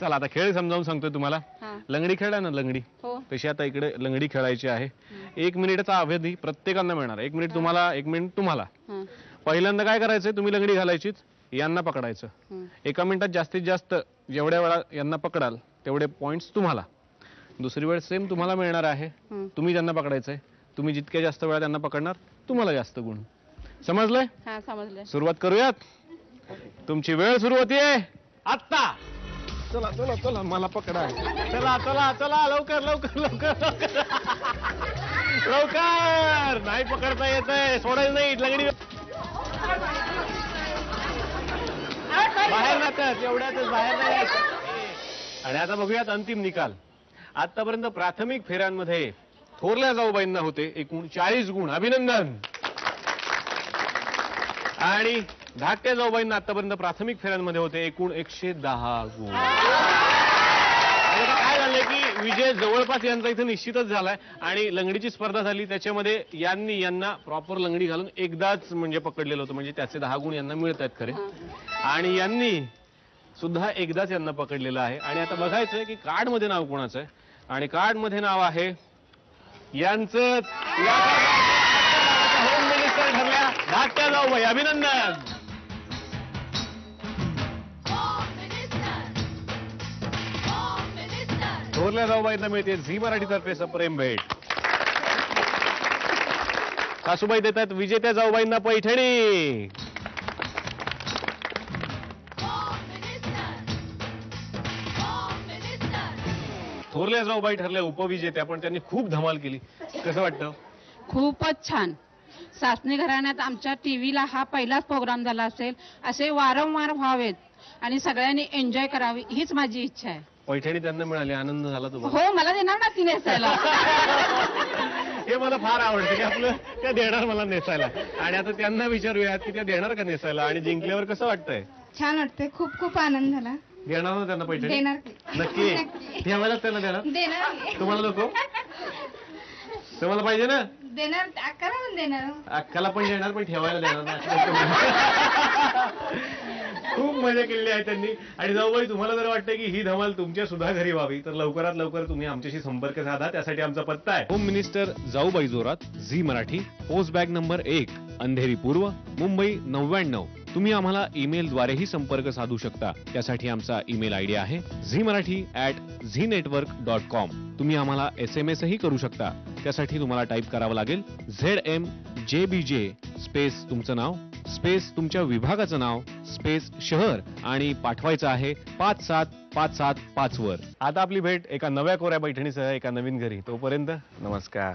चला आता खेळ समजावून सांगतोय तुम्हाला. लंगडी खेळा ना, लंगडी तशी आता इकडे लंगडी खेळायची आहे. 1 मिनिटचा अवधी प्रत्येकांना मिळणार. 1 मिनिट तुम्हाला, 1 मिनिट तुम्हाला. पहिल्यांदा काय करायचंय, तुम्ही लंगडी घालायचीच, यांना पकडायचं. 1 मिनिटात जास्तीत जास्त जेवढ्या वेळा यांना पकडाल तेवढे पॉइंट्स तुम्हाला. दुसरी वेळ सेम तुम्हाला मिळणार आहे. तुम्ही त्यांना पकडायचंय. तुम्ही जितक्या जास्त वेळा त्यांना पकडणार तुम्हाला जास्त गुण. समजलंय? समजलंय. सुरुवात करूयात. तुमची वेळ सुरू होतीये आत्ता. चला चला चला, मला पकडा. चला चला चला, लवकर लवकर लवकर लवकर. नाही पकडता येतंय, सोडायचं नाही लंगडी. बाहेर नाकत, एवढ्यातच बाहेर नाही. आणि आता बघूयात अंतिम निकाल. आतापर्यंत प्राथमिक फेऱ्यांमध्ये थोरल्या जाऊबाईंना होते एकूण 40 गुण. अभिनंदन. आणि धाकट्या जाऊबाईंना आतापर्यंत प्राथमिक फेऱ्यांमध्ये होते एकूण 110 गुण. काय झालंय की विजय जवळपास यांचा इथे निश्चितच झालाय. आणि लंगडीची स्पर्धा झाली, त्याच्यामध्ये यांना प्रॉपर लंगडी घालून एकदाच म्हणजे पकडलेलं होतं, म्हणजे त्याचे 10 गुण यांना मिळत आहेत खरे. आणि यांनी सुद्धा एकदाच यांना पकडलेलं आहे. आणि आता बघायचंय की कार्ड मध्ये नाव कोणाचं आहे. आणि कार्ड मध्ये नाव आहे यांचं. होम मिनिस्टर ठरल्या धाकट्या जाऊबाई. अभिनंदन. थोरल्या जाऊबाईंना मिळते झी मराठीतर्फे सप्रेम भेट. सासूबाई देतात विजेत्या जाऊबाईंना पैठणी. थोरल्या जाऊबाई ठरल्या उपविजेत्या, पण त्यांनी खूप धमाल केली. कसं वाटतं? खूपच छान. सासणी घराण्यात आमच्या टीव्हीला हा पहिलाच प्रोग्राम झाला असेल. असे वारंवार व्हावेत आणि सगळ्यांनी एन्जॉय करावी हीच माझी इच्छा आहे. पैठणी त्यांना मिळाली, आनंद झाला तुम्हाला? हो, मला देणार ना ती नेसायला. हे मला फार आवडतं की आपलं त्या देणार मला नेसायला. आणि आता त्यांना विचारूयात की त्या देणार का नेसायला, आणि जिंकल्यावर कसं वाटतंय? छान वाटतंय, खूप खूप आनंद झाला. देणार ना त्यांना पैठणी? देणार. नक्की ठेवायलाच त्यांना देणार? देणार. तुम्हाला नको? तुम्हाला पाहिजे ना? देणार. अक्काला पण देणार. अक्काला पण देणार, पण ठेवायला देणार ना. खूप मजा केलेली आहे त्यांनी. आणि जाऊबाई, तुम्हाला जर वाटतं की ही धमाल तुमच्या सुद्धा घरी व्हावी तर लवकरात लवकर तुम्ही आमच्याशी संपर्क साधा. त्यासाठी आमचा पत्ता आहे होम मिनिस्टर जाऊबाई जोरात, Zee Marathi, post bag number 1, Andheri पूर्व, मुंबई 99. तुम्ही आम्हाला ईमेलद्वारेही संपर्क साधू शकता. त्यासाठी आमचा ईमेल आयडी आहे zmarathi@znetwork.com. तुम्ही आम्हाला SMS ही करू शकता. त्यासाठी तुम्हाला टाईप करावं लागेल ZMJBJ स्पेस तुमचं नाव स्पेस तुमच्या विभागाचं नाव स्पेस शहर आणि पाठवायचं आहे 57575 वर. आता आपली भेट एका नव्या कोऱ्या पैठणीसह एका नवीन घरी. तोपर्यंत नमस्कार.